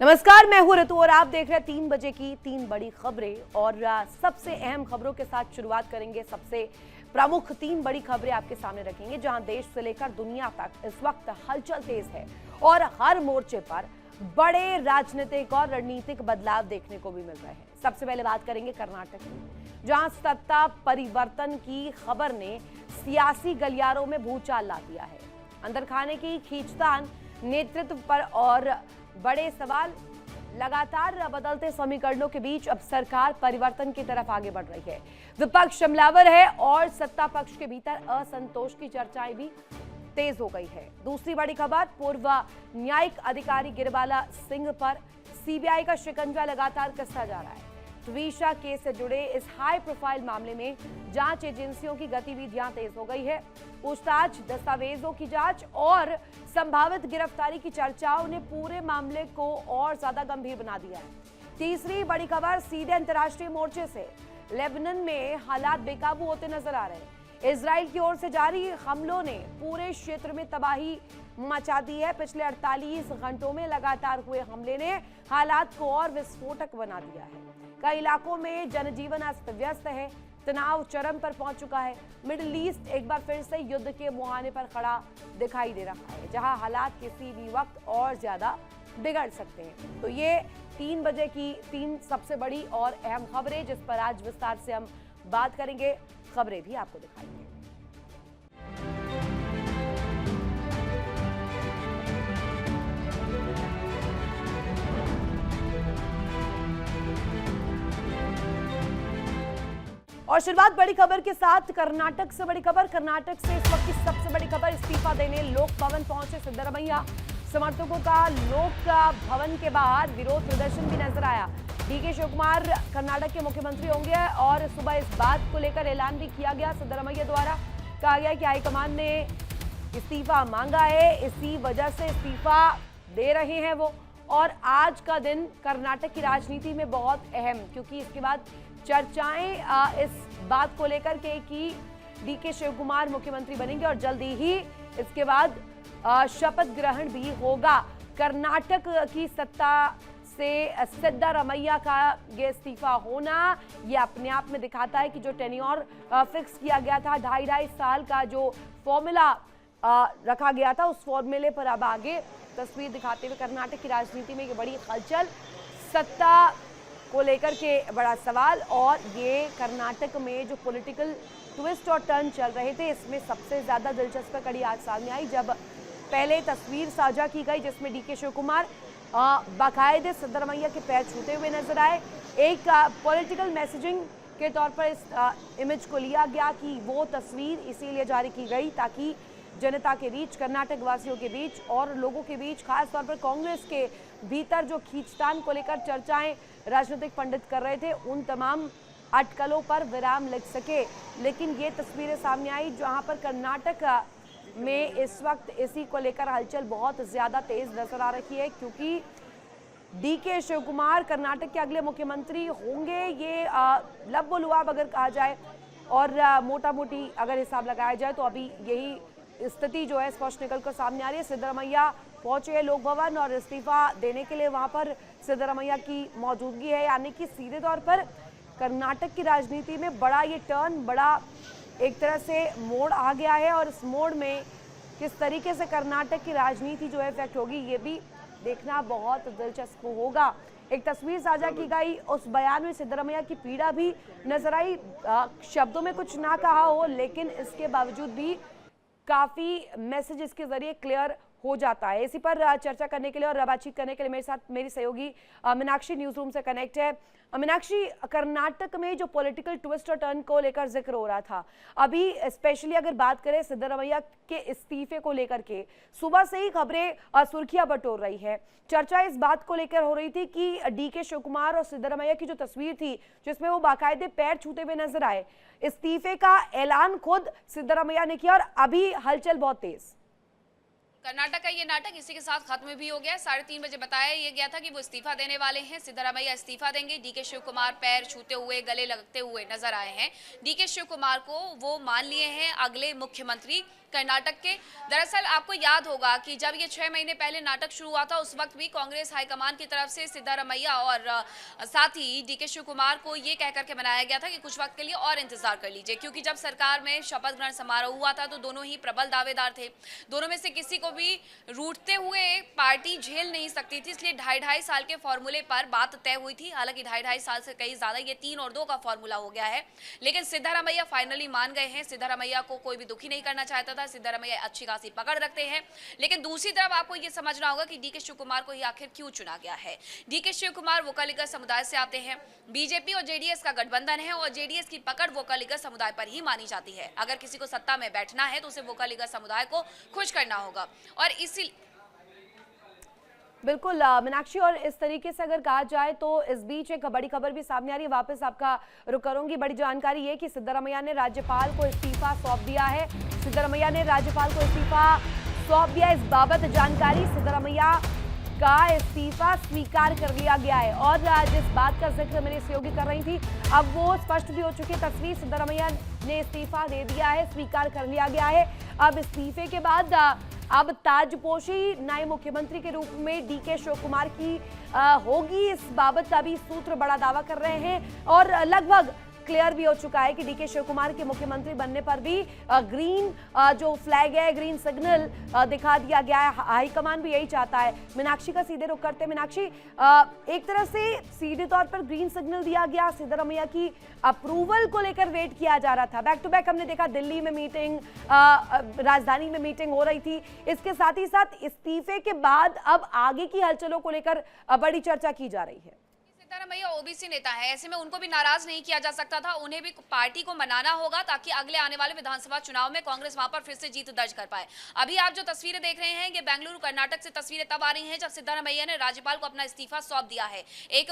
नमस्कार, मैं हूं ऋतु और आप देख रहे हैं 3 बजे की 3 बड़ी खबरें। और सबसे अहम खबरों के साथ शुरुआत करेंगे। सबसे प्रमुख 3 बड़ी खबरें आपके सामने रखेंगे, जहां देश से लेकर दुनिया तक इस वक्त हलचल तेज है और हर मोर्चे पर बड़े राजनीतिक और रणनीतिक बदलाव देखने को भी मिल रहे हैं। सबसे पहले बात करेंगे कर्नाटक की, जहां सत्ता परिवर्तन की खबर ने सियासी गलियारों में भूचाल ला दिया है। अंदर खाने की खींचतान, नेतृत्व पर और बड़े सवाल। लगातार बदलते समीकरणों के बीच अब सरकार परिवर्तन की तरफ आगे बढ़ रही है। विपक्ष हमलावर है और सत्ता पक्ष के भीतर असंतोष की चर्चाएं भी तेज हो गई है। दूसरी बड़ी खबर, पूर्व न्यायिक अधिकारी गिरबाला सिंह पर सीबीआई का शिकंजा लगातार कसता जा रहा है। त्विशा केस से जुड़े इस हाई प्रोफाइल मामले में जांच एजेंसियों की गतिविधियां तेज हो गई है। पूछताछ, दस्तावेजों की जांच और संभावित गिरफ्तारी की चर्चाओं ने पूरे मामले को और ज्यादा गंभीर बना दिया है। तीसरी बड़ी खबर, सीधे अंतर्राष्ट्रीय मोर्चे से लेबनान में हालात बेकाबू होते नजर आ रहे हैं। इजराइल की ओर से जारी हमलों ने पूरे क्षेत्र में तबाही मचा दी है। पिछले 48 घंटों में लगातार हुए हमले ने हालात को और विस्फोटक बना दिया है। कई इलाकों में जनजीवन अस्त व्यस्त है, तनाव चरम पर पहुंच चुका है। मिडिल ईस्ट एक बार फिर से युद्ध के मुहाने पर खड़ा दिखाई दे रहा है, जहां हालात किसी भी वक्त और ज्यादा बिगड़ सकते हैं। तो ये 3 बजे की 3 सबसे बड़ी और अहम खबरें, जिस पर आज विस्तार से हम बात करेंगे। खबरें भी आपको दिखाएंगे। और शुरुआत बड़ी खबर के साथ कर्नाटक से। बड़ी खबर कर्नाटक से इस वक्त की सबसे बड़ी खबर, इस्तीफा देने लोक भवन पहुंचे सिद्धरमैया। समर्थकों का लोक भवन के बाहर विरोध प्रदर्शन भी नजर आया। डीके शिवकुमार कर्नाटक के मुख्यमंत्री होंगे और सुबह इस बात को लेकर ऐलान भी किया गया सिद्धरमैया द्वारा। कहा गया कि हाईकमान ने इस्तीफा मांगा है, इसी वजह से इस्तीफा दे रहे हैं वो। और आज का दिन कर्नाटक की राजनीति में बहुत अहम, क्योंकि इसके बाद चर्चाएं इस बात को लेकर के कि डीके शिवकुमार मुख्यमंत्री बनेंगे और जल्दी ही इसके बाद शपथ ग्रहण भी होगा। कर्नाटक की सत्ता से सिद्धरमैया का ये इस्तीफा होना, ये अपने आप में दिखाता है कि जो टेन्योर फिक्स किया गया था, 2.5 साल का जो फॉर्मूला रखा गया था, उस फॉर्मूले पर अब आगे तस्वीर दिखाते हुए कर्नाटक की राजनीति में ये बड़ी हलचल, सत्ता को लेकर के बड़ा सवाल। और ये कर्नाटक में जो पॉलिटिकल ट्विस्ट और टर्न चल रहे थे, इसमें सबसे ज्यादा दिलचस्प कड़ी आज सामने आई जब पहले तस्वीर साझा की गई, जिसमें डीके शिवकुमार बाकायदे सिद्धरमैया के पैर छूते हुए नजर आए। एक पॉलिटिकल मैसेजिंग के तौर पर इस इमेज को लिया गया कि वो तस्वीर इसीलिए जारी की गई ताकि जनता के बीच, कर्नाटक वासियों के बीच और लोगों के बीच, खास तौर पर कांग्रेस के भीतर जो खींचतान को लेकर चर्चाएं राजनीतिक पंडित कर रहे थे, उन तमाम अटकलों पर विराम लग सके। लेकिन ये तस्वीरें सामने आई जहां पर कर्नाटक में इस वक्त इसी को लेकर हलचल बहुत ज्यादा तेज नजर आ रही है, क्योंकि डीके शिवकुमार कर्नाटक के अगले मुख्यमंत्री होंगे। ये लबो-लुआब अगर कहा जाए और मोटा मोटी अगर हिसाब लगाया जाए तो अभी यही स्थिति जो है स्पष्ट निकल कर सामने आ रही है। सिद्धरमैया पहुंचे लोक भवन और इस्तीफा देने के लिए वहां पर सिद्धरमैया की मौजूदगी है, यानी कि सीधे तौर पर कर्नाटक की राजनीति में बड़ा ये टर्न, बड़ा एक तरह से मोड़ आ गया है। और इस मोड़ में किस तरीके से कर्नाटक की राजनीति जो है इफेक्ट होगी, ये भी देखना बहुत दिलचस्प होगा। एक तस्वीर साझा की गई, उस बयान में सिद्धरमैया की पीड़ा भी नजर आई। शब्दों में कुछ ना कहा हो, लेकिन इसके बावजूद भी काफी मैसेज इसके जरिए क्लियर हो जाता है। इसी पर चर्चा करने के लिए और बातचीत करने के लिए मेरे साथ मेरी सहयोगी मीनाक्षी न्यूज रूम से कनेक्ट है। मीनाक्षी, कर्नाटक में जो पॉलिटिकल ट्विस्ट और टर्न को लेकर जिक्र हो रहा था, अभी स्पेशली अगर बात करें सिद्धरमैया के इस्तीफे को लेकर के, सुबह से ही खबरें सुर्खियां बटोर रही है। चर्चा इस बात को लेकर हो रही थी कि डीके शिवकुमार और सिद्धरमैया की जो तस्वीर थी, जिसमें वो बाकायदे पैर छूते हुए नजर आए, इस्तीफे का ऐलान खुद सिद्धरमैया ने किया और अभी हलचल बहुत तेज। कर्नाटक का ये नाटक इसी के साथ खत्म भी हो गया। 3:30 बजे बताया ये गया था कि वो इस्तीफा देने वाले हैं, सिद्धरमैया इस्तीफा देंगे। डीके शिवकुमार पैर छूते हुए, गले लगते हुए नजर आए हैं। डीके शिवकुमार को वो मान लिए हैं अगले मुख्यमंत्री कर्नाटक के। दरअसल आपको याद होगा कि जब ये 6 महीने पहले नाटक शुरू हुआ था, उस वक्त भी कांग्रेस हाईकमान की तरफ से सिद्धारमैया और साथ ही डीके शिव कुमार को ये कह करके बनाया गया था कि कुछ वक्त के लिए और इंतजार कर लीजिए, क्योंकि जब सरकार में शपथ ग्रहण समारोह हुआ था तो दोनों ही प्रबल दावेदार थे। दोनों में से किसी को भी रूठते हुए पार्टी झेल नहीं सकती थी, इसलिए 2.5 साल के फॉर्मूले पर बात तय हुई थी। हालांकि 2.5 साल से कहीं ज्यादा ये 3 और 2 का फॉर्मूला हो गया है, लेकिन सिद्धारमैया फाइनली मान गए हैं। सिद्धारमैया को कोई भी दुखी नहीं करना चाहता था। सिद्धारमैया अच्छी खासी पकड़ रखते हैं, लेकिन दूसरी तरफ आपको यह समझना होगा कि डीके शिव कुमार को ही आखिर क्यों चुना गया है। डीके शिव कुमार वोकलिगर समुदाय से आते हैं। बीजेपी और जेडीएस का गठबंधन है और जेडीएस की पकड़ वोकलिगर समुदाय पर ही मानी जाती है। अगर किसी को सत्ता में बैठना है तो उसे वोकलिगर समुदाय को खुश करना होगा और इसी बिल्कुल मीनाक्षी, और इस तरीके से अगर कहा जाए तो इस बीच एक बड़ी खबर भी सामने आ रही है। वापस आपका रुख करूंगी। बड़ी जानकारी ये कि सिद्धारमैया ने राज्यपाल को इस्तीफा सौंप दिया है। सिद्धारमैया ने राज्यपाल को इस्तीफा सौंप दिया। इस बाबत जानकारी, सिद्धारमैया का इस्तीफा स्वीकार कर लिया गया है। और जिस बात का जिक्र मेरी सहयोगी कर रही थी, अब वो स्पष्ट भी हो चुकी तस्वीर। सिद्धारमैया ने इस्तीफा दे दिया है, स्वीकार कर लिया गया है। अब इस्तीफे के बाद अब ताजपोशी नए मुख्यमंत्री के रूप में डीके शिव कुमार की होगी। इस बाबत का भी सूत्र बड़ा दावा कर रहे हैं और लगभग क्लियर भी हो चुका है कि डीके शिव कुमार के मुख्यमंत्री बनने पर भी ग्रीन जो फ्लैग है, ग्रीन सिग्नल दिखा दिया गया है। हाईकमान भी यही चाहता है। मीनाक्षी का सीधे रुख करते हैं। मीनाक्षी, एक तरह से सीधे तौर पर ग्रीन सिग्नल दिया गया, सिद्धारमैया की अप्रूवल को लेकर वेट किया जा रहा था। बैक टू बैक हमने देखा दिल्ली में मीटिंग, राजधानी में मीटिंग हो रही थी। इसके साथ ही साथ इस्तीफे के बाद अब आगे की हलचलों को लेकर बड़ी चर्चा की जा रही है। सिद्धारमैया ओबीसी नेता है, ऐसे में उनको भी नाराज नहीं किया जा सकता था। उन्हें भी पार्टी को मनाना होगा ताकि अगले आने वाले विधानसभा चुनाव में कांग्रेस वहां पर फिर से जीत दर्ज कर पाए। अभी आप जो तस्वीरें देख रहे हैं, ये बेंगलुरु कर्नाटक से तस्वीरें तब आ रही हैं जब सिद्धारमैया ने राज्यपाल को अपना इस्तीफा सौंप दिया है। एक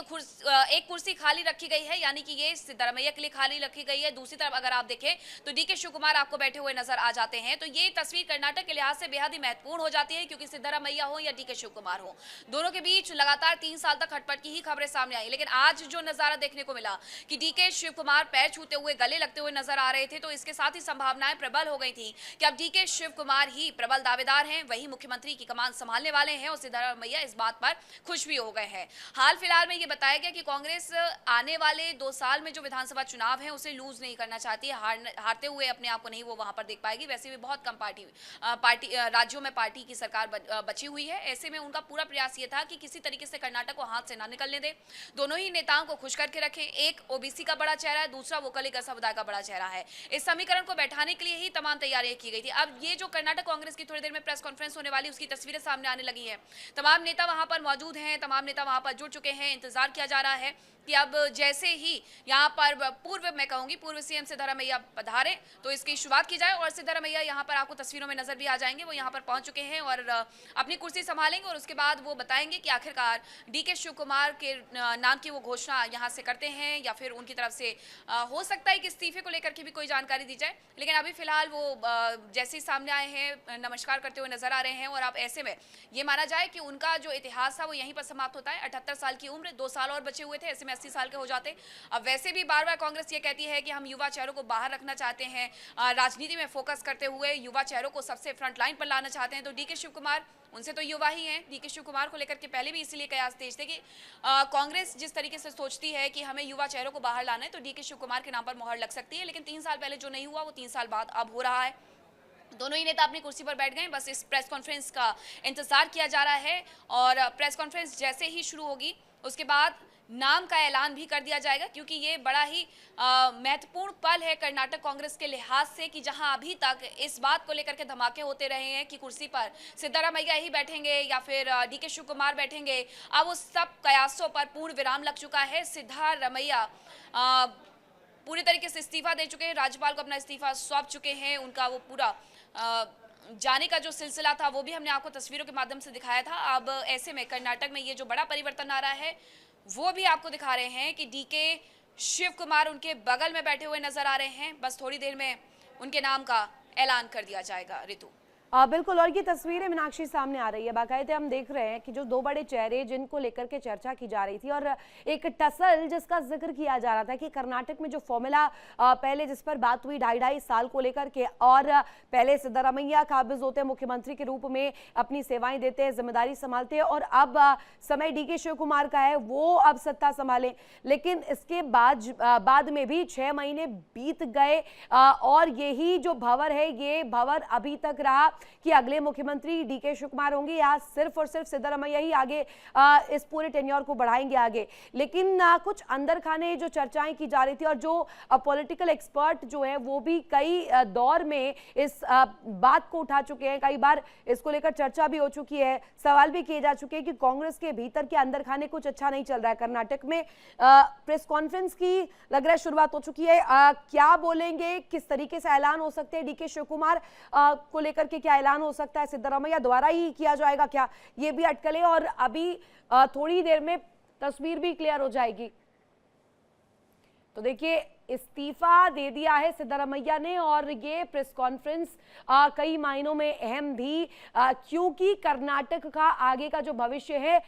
कुर्सी खाली रखी गई है, यानी कि ये सिद्धारमैया के लिए खाली रखी गई है। दूसरी तरफ अगर आप देखें तो डीके शिव कुमार आपको बैठे हुए नजर आ जाते हैं। तो ये तस्वीर कर्नाटक के लिहाज से बेहद ही महत्वपूर्ण हो जाती है, क्योंकि सिद्धारमैया हो या डीके शिव कुमार हो, दोनों के बीच लगातार 3 साल तक खटपट की ही खबरें सामने आई। लेकिन आज जो नजारा देखने को मिला कि डीके शिव कुमार पैर छूते हुए, गले लगते हुए नजर आ रहे थे, तो इसके साथ ही संभावनाएं प्रबल हो गई थी कि अब डीके शिव कुमार ही प्रबल दावेदार हैं, वही मुख्यमंत्री की कमान संभालने वाले हैं। और सिद्धारमैया इस बात पर खुश भी हो गए हैं। हाल फिलहाल में ये बताया गया कि कांग्रेस आने वाले 2 साल में जो विधानसभा चुनाव है उसे लूज नहीं करना चाहती है। हारते हुए अपने आप को नहीं वो वहां पर देख पाएगी। वैसे भी बहुत कम राज्यों में पार्टी की सरकार बची हुई है। ऐसे में उनका पूरा प्रयास ये था कि किसी तरीके से कर्नाटक को हाथ से ना निकलने दे। दोनों ही नेताओं को खुश करके रखें। एक ओबीसी का बड़ा चेहरा है, दूसरा वोकलिगर समुदाय का बड़ा चेहरा है। इस समीकरण को बैठाने के लिए ही तमाम तैयारियां की गई थी। अब ये जो कर्नाटक कांग्रेस की थोड़ी देर में प्रेस कॉन्फ्रेंस होने वाली, उसकी तस्वीरें सामने आने लगी हैं। तमाम नेता वहां पर मौजूद हैं, तमाम नेता वहां पर जुड़ चुके हैं। इंतजार किया जा रहा है कि अब जैसे ही यहाँ पर पूर्व सीएम सिद्धारमैया पधारे तो इसकी शुरुआत की जाए। और सिद्धारमैया यहाँ पर आपको तस्वीरों में नजर भी आ जाएंगे। वो यहाँ पर पहुंच चुके हैं और अपनी कुर्सी संभालेंगे और उसके बाद वो बताएंगे कि आखिरकार डीके शिव कुमार के नाम की वो घोषणा यहाँ से करते हैं या फिर उनकी तरफ से हो सकता है कि इस्तीफे को लेकर के भी कोई जानकारी दी जाए। लेकिन अभी फिलहाल वो जैसे ही सामने आए हैं, नमस्कार करते हुए नजर आ रहे हैं। और अब ऐसे में ये माना जाए कि उनका जो इतिहास था वो यहीं पर समाप्त होता है। 78 साल की उम्र, 2 साल और बचे हुए थे, ऐसे में 80 साल के हो जाते। अब वैसे भी बार बार कांग्रेस ये कहती है कि हम युवा चेहरों को बाहर रखना चाहते हैं, राजनीति में फोकस करते हुए युवा चेहरों को सबसे फ्रंट लाइन पर लाना चाहते हैं। तो डीके शिव कुमार उनसे तो युवा ही हैं। डीके शिव कुमार को लेकर के पहले भी इसीलिए कयास तेज थे कि कांग्रेस जिस तरीके से सोचती है कि हमें युवा चेहरों को बाहर लाना है तो डीके शिव कुमार के नाम पर मोहर लग सकती है। लेकिन 3 साल पहले जो नहीं हुआ वो 3 साल बाद अब हो रहा है। दोनों ही नेता अपनी कुर्सी पर बैठ गए। बस इस प्रेस कॉन्फ्रेंस का इंतजार किया जा रहा है और प्रेस कॉन्फ्रेंस जैसे ही शुरू होगी उसके बाद नाम का ऐलान भी कर दिया जाएगा, क्योंकि ये बड़ा ही महत्वपूर्ण पल है कर्नाटक कांग्रेस के लिहाज से कि जहां अभी तक इस बात को लेकर के धमाके होते रहे हैं कि कुर्सी पर सिद्धारमैया ही बैठेंगे या फिर डीके शिव कुमार बैठेंगे। अब उस सब कयासों पर पूर्ण विराम लग चुका है। सिद्धारमैया पूरी तरीके से इस्तीफा दे चुके हैं, राज्यपाल को अपना इस्तीफा सौंप चुके हैं। उनका वो पूरा जाने का जो सिलसिला था वो भी हमने आपको तस्वीरों के माध्यम से दिखाया था। अब ऐसे में कर्नाटक में ये जो बड़ा परिवर्तन आ रहा है वो भी आपको दिखा रहे हैं कि डीके शिव कुमार उनके बगल में बैठे हुए नजर आ रहे हैं। बस थोड़ी देर में उनके नाम का ऐलान कर दिया जाएगा। ऋतु, बिल्कुल, और ये तस्वीरें मीनाक्षी सामने आ रही है। बाकायदे हम देख रहे हैं कि जो दो बड़े चेहरे जिनको लेकर के चर्चा की जा रही थी और एक टसल जिसका जिक्र किया जा रहा था कि कर्नाटक में जो फॉर्मूला पहले जिस पर बात हुई 2.5 साल को लेकर के, और पहले सिद्धरामैया काबिज होते मुख्यमंत्री के रूप में अपनी सेवाएं देते हैं, जिम्मेदारी संभालते हैं, और अब समय डीके शिव कुमार का है, वो अब सत्ता संभालें। लेकिन इसके बाद में भी 6 महीने बीत गए और यही जो भंवर है, ये भंवर अभी तक रहा कि अगले मुख्यमंत्री डीके शिव कुमार होंगे या सिर्फ और सिर्फ सिद्धरामैया ही आगे इस पूरे टेन्योर को बढ़ाएंगे आगे। लेकिन कुछ अंदर खाने जो चर्चाएं की जा रही थी और जो पॉलिटिकल एक्सपर्ट जो है वो भी कई दौर में इस बात को उठा चुके हैं, कई बार इसको लेकर चर्चा भी हो चुकी है, सवाल भी किए जा चुके हैं कि कांग्रेस के भीतर के अंदर खाने कुछ अच्छा नहीं चल रहा है। कर्नाटक में प्रेस कॉन्फ्रेंस की लग रहा है शुरुआत हो चुकी है। क्या बोलेंगे, किस तरीके से ऐलान हो सकते हैं डीके शिव कुमार को लेकर के, क्या ऐलान हो सकता है, सिद्धरामैया द्वारा ही किया जाएगा क्या, ये भी अटकलें, और अभी थोड़ी देर में तस्वीर भी क्लियर हो जाएगी। तो देखिए, इस्तीफा दे दिया है सिद्धरामैया ने और ये प्रेस कॉन्फ्रेंस कई मायनों में अहम भी, क्योंकि कर्नाटक का आगे का जो भविष्य है,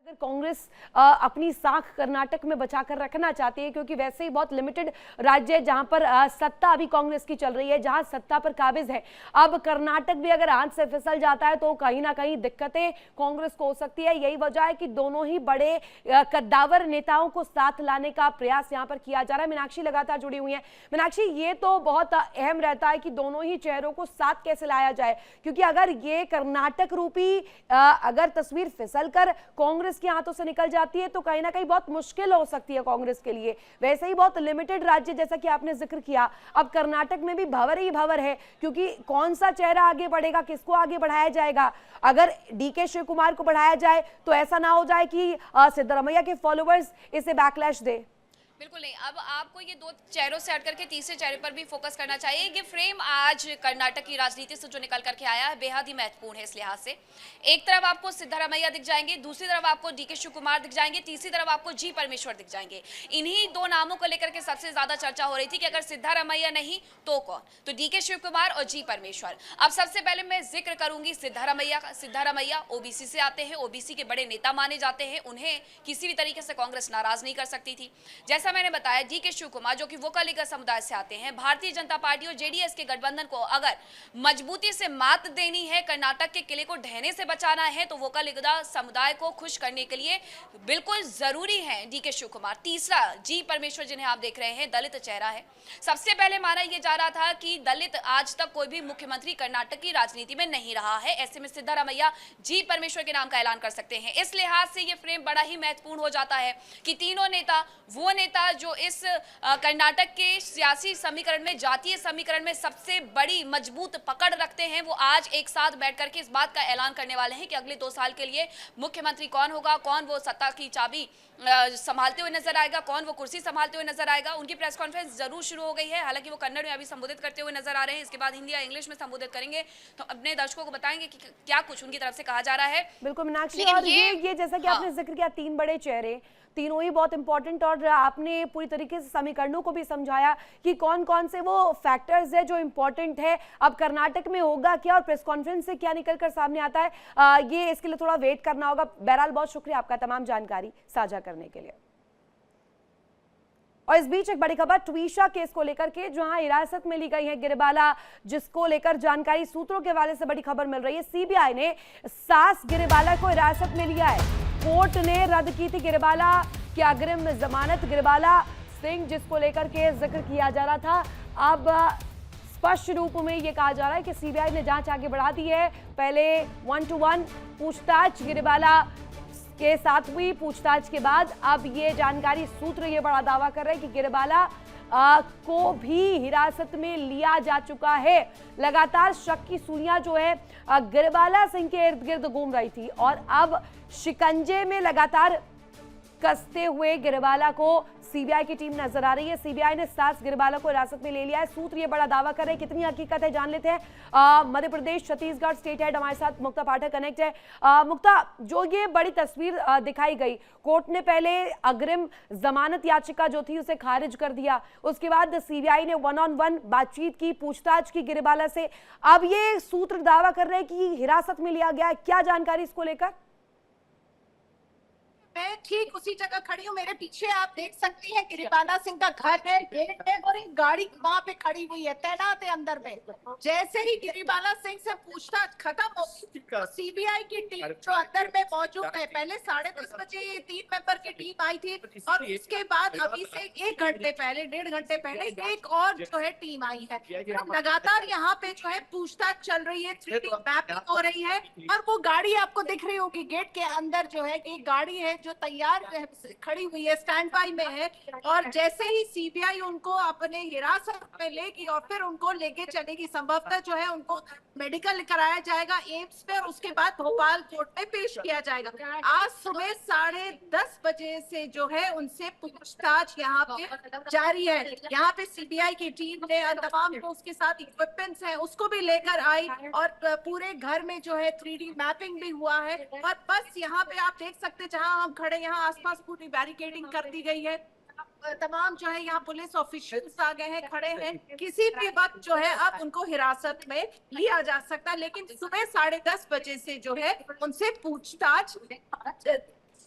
अगर कांग्रेस अपनी साख कर्नाटक में बचाकर रखना चाहती है, क्योंकि वैसे ही बहुत लिमिटेड राज्य है जहां पर सत्ता अभी कांग्रेस की चल रही है, जहां सत्ता पर काबिज है। अब कर्नाटक भी अगर हाथ से फिसल जाता है तो कहीं ना कहीं दिक्कतें कांग्रेस को हो सकती है। यही वजह है कि दोनों ही बड़े कद्दावर नेताओं को साथ लाने का प्रयास यहां पर किया जा रहा है। मीनाक्षी लगातार जुड़ी हुई है। मीनाक्षी, ये तो बहुत अहम रहता है कि दोनों ही चेहरों को साथ कैसे लाया जाए, क्योंकि अगर ये कर्नाटक रूपी अगर तस्वीर फिसल कर कांग्रेस के हाथों से निकल जाती है तो कहीं ना कहीं बहुत मुश्किल हो सकती है कांग्रेस के लिए। वैसे ही बहुत लिमिटेड राज्य जैसा कि आपने जिक्र किया, अब कर्नाटक में भी भंवर ही भंवर है, क्योंकि कौन सा चेहरा आगे बढ़ेगा, किसको आगे बढ़ाया जाएगा। अगर डीके शिव कुमार को बढ़ाया जाए तो ऐसा ना हो जाए कि सिद्धरामैया के फॉलोअर्स इसे बैकलैश दे। बिल्कुल नहीं, अब आपको ये दो चेहरों से हट करके तीसरे चेहरे पर भी फोकस करना चाहिए। ये फ्रेम आज कर्नाटक की राजनीति से जो निकल करके आया है बेहद ही महत्वपूर्ण है इस लिहाज से। एक तरफ आपको सिद्धरामैया दिख जाएंगे, दूसरी तरफ आपको डीके शिव कुमार दिख जाएंगे, तीसरी तरफ आपको जी परमेश्वर दिख जाएंगे। इन्हीं दो नामों को लेकर के सबसे ज्यादा चर्चा हो रही थी कि अगर सिद्धरामैया नहीं तो कौन, तो डीके शिव कुमार और जी परमेश्वर। अब सबसे पहले मैं जिक्र करूंगी सिद्धरामैया का। सिद्धरामैया ओबीसी से आते हैं, ओबीसी के बड़े नेता माने जाते हैं, उन्हें किसी भी तरीके से कांग्रेस नाराज नहीं कर सकती थी। जैसा मैंने बताया, डीके शिव कुमार जो कि वोकलिका समुदाय से आते हैं, भारतीय जनता पार्टी और जेडीएस के गठबंधन को अगर मजबूती से मात देनी है, कर्नाटक के किले को ढहने से बचाना है, तो वोकलिका समुदाय को खुश करने के लिए बिल्कुल जरूरी है डीके शिव कुमार। तीसरा जी परमेश्वर, जिन्हें आप देख रहे हैं, दलित चेहरा है। सबसे पहले माना यह जा रहा था कि दलित आज तक कोई भी मुख्यमंत्री कर्नाटक की राजनीति में नहीं रहा है, ऐसे में सिद्धरामैया जी परमेश्वर के नाम का ऐलान कर सकते हैं। इस लिहाज से यह फ्रेम बड़ा ही महत्वपूर्ण हो जाता है कि तीनों नेता, वो नेता जो इस कर्नाटक के सियासी समीकरण में, जातीय समीकरण में सबसे बड़ी मजबूत पकड़ रखते हैं, वो आज एक साथ बैठ करके इस बात का ऐलान करने वाले हैं कि अगले 2 साल के लिए मुख्यमंत्री कौन होगा, कौन वो सत्ता की चाबी संभालते हुए नजर आएगा, कौन वो कुर्सी संभालते हुए नजर आएगा। उनकी प्रेस कॉन्फ्रेंस जरूर शुरू हो गई है, हालांकि वो कन्नड़ में अभी संबोधित करते हुए नजर आ रहे हैं, इसके बाद हिंदी या इंग्लिश में संबोधित करेंगे, तो अपने दर्शकों को बताएंगे कि क्या कुछ उनकी तरफ से कहा जा रहा है। बिल्कुल मीनाक्षी, और ये जैसा कि आपने जिक्र किया, 3 बड़े चेहरे, तीनों ही बहुत इंपॉर्टेंट, और आपने पूरी तरीके से समीकरणों को भी समझाया कि कौन कौन से वो फैक्टर्स है जो इंपॉर्टेंट है। अब कर्नाटक में होगा क्या और प्रेस कॉन्फ्रेंस से क्या निकलकर सामने आता है, ये इसके लिए थोड़ा वेट करना होगा। बहरहाल बहुत शुक्रिया आपका तमाम जानकारी साझा करने के लिए। और इस बीच एक बड़ी खबर ट्वीशा केस को लेकर के, जहां हिरासत में ली गई है गिरिबाला, जिसको लेकर जानकारी सूत्रों के हवाले से बड़ी खबर मिल रही है। सीबीआई ने सास गिरिबाला को हिरासत में लिया है। कोर्ट ने रद्द की थी गिरिबाला की अग्रिम जमानत। गिरिबाला सिंह, जिसको लेकर के जिक्र किया जा रहा था, अब स्पष्ट रूप में यह कहा जा रहा है कि सीबीआई ने जांच आगे बढ़ा दी है। पहले 1-to-1 पूछताछ गिरिबाला के साथ हुई, पूछताछ के बाद अब ये जानकारी सूत्र ये बड़ा दावा कर रहे हैं कि गिरिबाला को भी हिरासत में लिया जा चुका है। लगातार शक की सुइयां जो है गिरिबाला सिंह के इर्द गिर्द घूम रही थी, और अब शिकंजे में लगातार कसते हुए गिरिबाला को सीबीआई की टीम नजर आ रही है। सीबीआई ने सास गिरबाला को हिरासत में ले लिया है। सूत्र ये बड़ा दावा कर रहे हैं, कितनी हकीकत है जान लेते हैं। मध्य प्रदेश छत्तीसगढ़ स्टेट हेड हमारे साथ मुक्ता पाठक कनेक्ट है। मुक्ता, जो ये बड़ी तस्वीर दिखाई गई, कोर्ट ने पहले अग्रिम जमानत याचिका जो थी उसे खारिज कर दिया, उसके बाद सीबीआई ने 1-on-1 बातचीत की, पूछताछ की गिरबाला से। अब ये सूत्र दावा कर रहे हैं कि हिरासत में लिया गया है, क्या जानकारी इसको लेकर? मैं ठीक उसी जगह खड़ी हूँ। मेरे पीछे आप देख सकती हैं गिरिबाला सिंह का घर है, गेट है और एक गाड़ी वहां पे खड़ी हुई है, तैनात है अंदर में। जैसे ही गिरिबाला सिंह से पूछताछ खत्म हो, सीबीआई की टीम जो अंदर में मौजूद है, पहले 10:30 बजे ये 3 मेंबर की टीम आई थी और उसके बाद अभी से 1 घंटे पहले, 1.5 घंटे पहले एक और जो है टीम आई है। लगातार यहाँ पे जो है पूछताछ चल रही है, 3D मैपिंग हो रही है और वो गाड़ी आपको दिख रही होगी गेट के अंदर जो है, एक गाड़ी है जो तैयार खड़ी हुई है, स्टैंड बाय में है। और जैसे ही सीबीआई उनको अपने हिरासत में लेगी और फिर उनको लेके चलेगी, संभवतः जो है उनको मेडिकल कराया जाएगा एम्स पे और उसके बाद भोपाल कोर्ट में पेश किया जाएगा। आज सुबह 10:30 बजे से जो है उनसे पूछताछ यहाँ पे जारी है। यहाँ पे सीबीआई की टीम ने तमाम जो उसके साथ इक्विपमेंट्स हैं उसको भी लेकर आई और पूरे घर में जो है 3D मैपिंग भी हुआ है। और बस यहाँ पे आप देख सकते हैं जहाँ हम खड़े, यहाँ आसपास पूरी बैरिकेडिंग कर दी गई है। तमाम जो है यहाँ पुलिस ऑफिशियल्स आ गए हैं, खड़े हैं। किसी भी वक्त जो है अब उनको हिरासत में लिया जा सकता है, लेकिन सुबह 10:30 बजे से जो है उनसे पूछताछ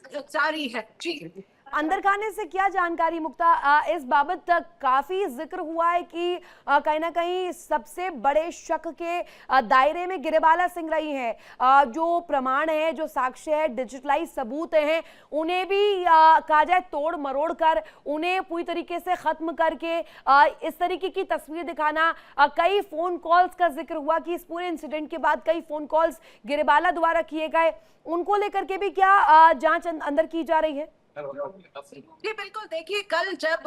जारी है। जी, अंदर खाने से क्या जानकारी मुक्ता? इस बाबत काफी जिक्र हुआ है कि कहीं ना कहीं सबसे बड़े शक के दायरे में गिरिबाला सिंह रही हैं। जो प्रमाण है, जो साक्ष्य है, डिजिटलाइज सबूत हैं, उन्हें भी कहा जाए तोड़ मरोड़ कर, उन्हें पूरी तरीके से खत्म करके इस तरीके की तस्वीर दिखाना। कई फोन कॉल्स का जिक्र हुआ कि इस पूरे इंसिडेंट के बाद कई फोन कॉल्स गिरिबाला द्वारा किए गए, उनको लेकर के भी क्या जांच अंदर की जा रही है? जी बिल्कुल, देखिए कल जब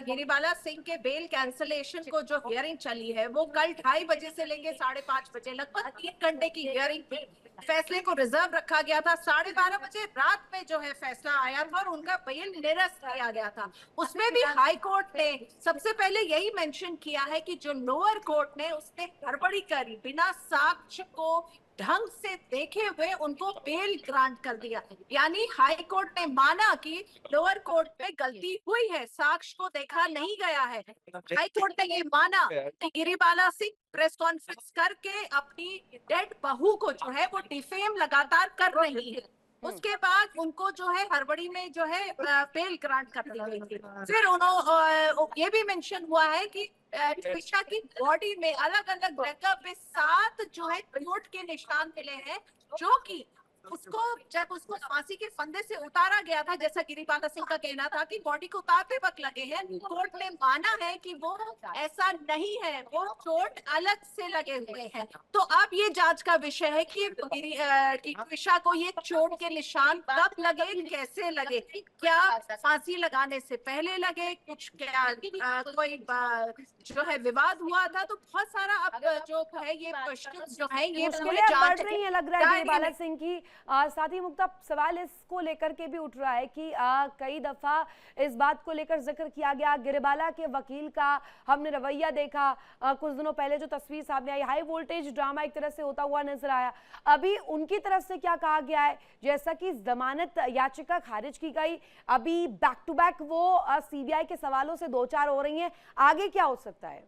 गिरिबाला सिंह के बेल कैंसलेशन को जो हियरिंग चली है वो कल 2:30 बजे से लेके 5:30 बजे, लगभग 3 घंटे की हियरिंग थी। फैसले को रिजर्व रखा गया था। 12:30 बजे रात में जो है फैसला आया था और उनका बेल निरस्त किया गया था। उसमें भी हाई कोर्ट ने सबसे पहले यही मेंशन किया है कि जो लोअर कोर्ट ने उसने गड़बड़ी करी, बिना साक्ष्य को ढंग से देखे हुए उनको बेल ग्रांट कर दिया। यानी हाई कोर्ट ने माना कि लोअर कोर्ट में गलती हुई है, साक्ष्य को देखा नहीं गया है। हाई कोर्ट ने ये माना कि गिरिबाला सिंह प्रेस कॉन्फ्रेंस करके अपनी डेड बहू को जो है वो डिफेम लगातार कर रही है। उसके बाद उनको जो है हड़बड़ी में जो है बेल ग्रांट कर दी गई थी। फिर उन्होंने ये भी मेंशन हुआ है कि त्रिशा की बॉडी में अलग अलग जगह पे 7 जो है चोट के निशान मिले हैं, जो कि उसको जब उसको फांसी के फंदे से उतारा गया था, जैसा गिरिबाला सिंह का कहना था कि बॉडी को उतारते वक्त लगे हैं, कोर्ट ने माना है कि वो ऐसा नहीं है, वो चोट अलग से लगे हुए हैं। तो अब ये जांच का विषय है कि त्रिशा को ये चोट के निशान कब लगे, कैसे लगे, क्या फांसी लगाने से पहले लगे, कुछ क्या कोई जो है विवाद हुआ था। तो बहुत सारा अब जो है ये क्वेश्चन जो है ये मुश्किलें बढ़ रही है लग रहा है गिरिबाला सिंह की। साथ ही मुक्ता, सवाल इसको लेकर के भी उठ रहा है कि कई दफा इस बात को लेकर जिक्र किया गया, गिरिबाला के वकील का हमने रवैया देखा, कुछ दिनों पहले जो तस्वीर सामने आई, हाई वोल्टेज ड्रामा एक तरह से होता हुआ नजर आया। अभी उनकी तरफ से क्या कहा गया है? जैसा कि जमानत याचिका खारिज की गई, अभी बैक टू बैक वो सीबीआई के सवालों से दो चार हो रही हैं, आगे क्या हो सकता है?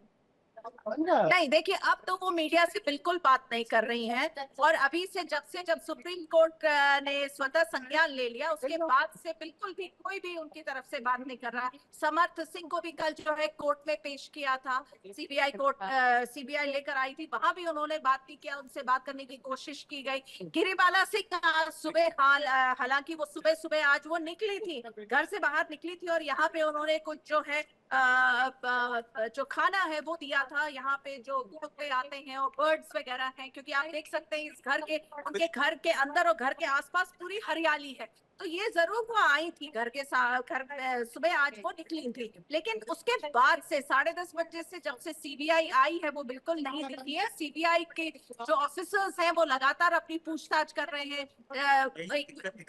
नहीं, देखिए अब तो वो मीडिया से बिल्कुल बात नहीं कर रही हैं और अभी से जब सुप्रीम कोर्ट ने स्वतः संज्ञान ले लिया उसके बाद से बिल्कुल भी कोई भी उनकी तरफ से बात नहीं कर रहा है। समर्थ सिंह को भी कल जो है कोर्ट में पेश किया था, सीबीआई लेकर आई थी, वहां भी उन्होंने बात नहीं किया, उनसे बात करने की कोशिश की गई। गिरिबाला सिंह सुबह हालांकि वो सुबह सुबह आज वो निकली थी, घर से बाहर निकली थी और यहाँ पे उन्होंने कुछ जो है जो खाना है वो दिया था। यहाँ पे जो कुत्ते आते हैं और बर्ड्स वगैरह हैं, क्योंकि आप देख सकते हैं इस घर के, उनके घर के अंदर और घर के आसपास पूरी हरियाली है, तो ये जरूर वो आई थी घर के साथ, घर सुबह आज वो निकली थी, लेकिन उसके बाद से 10:30 बजे से जब से सीबीआई आई है वो बिल्कुल नहीं दिखी है। सीबीआई के जो ऑफिसर्स हैं वो लगातार अपनी पूछताछ कर रहे हैं,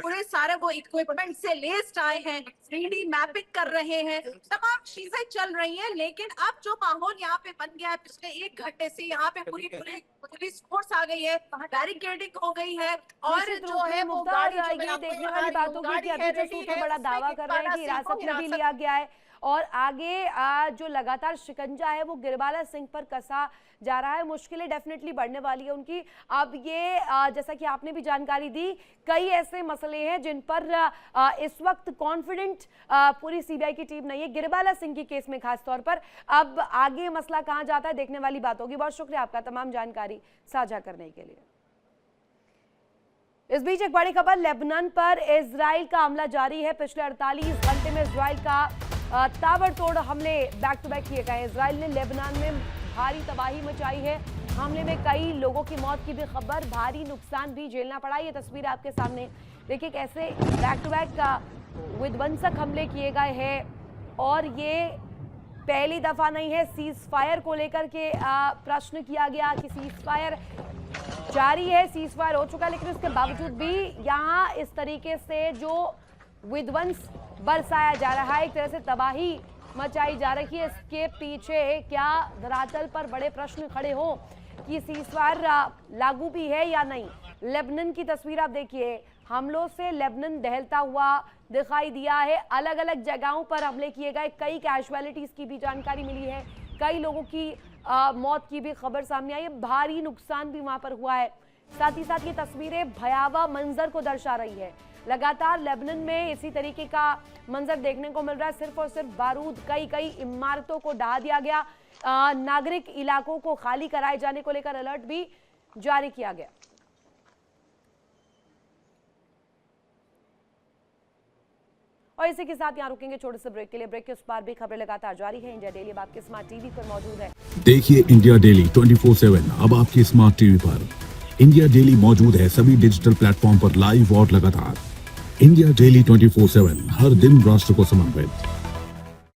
पूरे सारे वो इक्विपमेंट से लेस्ड आए हैं, 3D मैपिंग कर रहे हैं, तमाम चीजें चल रही हैं। लेकिन अब जो माहौल यहाँ पे बन गया है पिछले 1 घंटे से, यहाँ पे पूरी पुलिस फोर्स आ गई है, बैरिकेडिंग हो गई है, और जो है वो गाड़ी ये देखने वाली बात होगी कि अभी जो तो बड़ा दावा कर रहे हैं कि हिरासत में भी लिया गया है और आगे जो लगातार शिकंजा है वो गिरबाला सिंह पर कसा जा रहा है। मुश्किलें डेफिनेटली बढ़ने वाली है उनकी। अब ये जैसा कि आपने भी जानकारी दी, कई ऐसे मसले हैं जिन पर इस वक्त कॉन्फिडेंट पूरी सीबीआई की टीम नहीं है, गिरबाला सिंह की केस में खास तौर पर। अब आगे मसला कहां जाता है देखने वाली बात होगी। बहुत शुक्रिया आपका तमाम जानकारी साझा करने के लिए। इस बीच एक बड़ी खबर, लेबनान पर इजराइल का हमला जारी है। पिछले 48 घंटे में इजराइल का ताबड़तोड़ हमले बैक टू बैक किए गए। इजराइल ने लेबनान में भारी तबाही मचाई है। हमले में कई लोगों की मौत की भी खबर, भारी नुकसान भी झेलना पड़ा। ये तस्वीर आपके सामने देखिए कैसे बैक टू बैक विध्वंसक हमले किए गए हैं। और ये पहली दफा नहीं है। सीज फायर को लेकर के प्रश्न किया गया कि सीज फायर जारी है, सीज फायर हो चुका है, लेकिन उसके बावजूद भी यहाँ इस तरीके से जो विध्वंस बरसाया जा रहा है, एक तरह से तबाही मचाई जा रही है, इसके पीछे क्या धरातल पर बड़े प्रश्न खड़े हो कि सीज फायर लागू भी है या नहीं। लेबनान की तस्वीर आप देखिए, हमलों से लेबनान दहलता हुआ दिखाई दिया है। अलग अलग जगहों पर हमले किए गए, कई कैजुअलिटीज की भी जानकारी मिली है, कई लोगों की मौत की भी खबर सामने आई है, भारी नुकसान भी वहां पर हुआ है। साथ ही साथ ये तस्वीरें भयावह मंजर को दर्शा रही है। लगातार लेबनान में इसी तरीके का मंजर देखने को मिल रहा है। सिर्फ और सिर्फ बारूद, कई इमारतों को ढहा दिया गया, नागरिक इलाकों को खाली कराए जाने को लेकर अलर्ट भी जारी किया गया। और इसी के साथ यहाँ रुकेंगे छोटे से ब्रेक के लिए। ब्रेक के उस पार भी खबरें लगातार जारी है। इंडिया डेली अब आपके स्मार्ट टीवी पर मौजूद है। देखिए इंडिया डेली 24/7 अब आपकी स्मार्ट टीवी पर। इंडिया डेली मौजूद है सभी डिजिटल प्लेटफॉर्म पर लाइव और लगातार। इंडिया डेली 24/7 हर दिन राष्ट्र को समर्पित।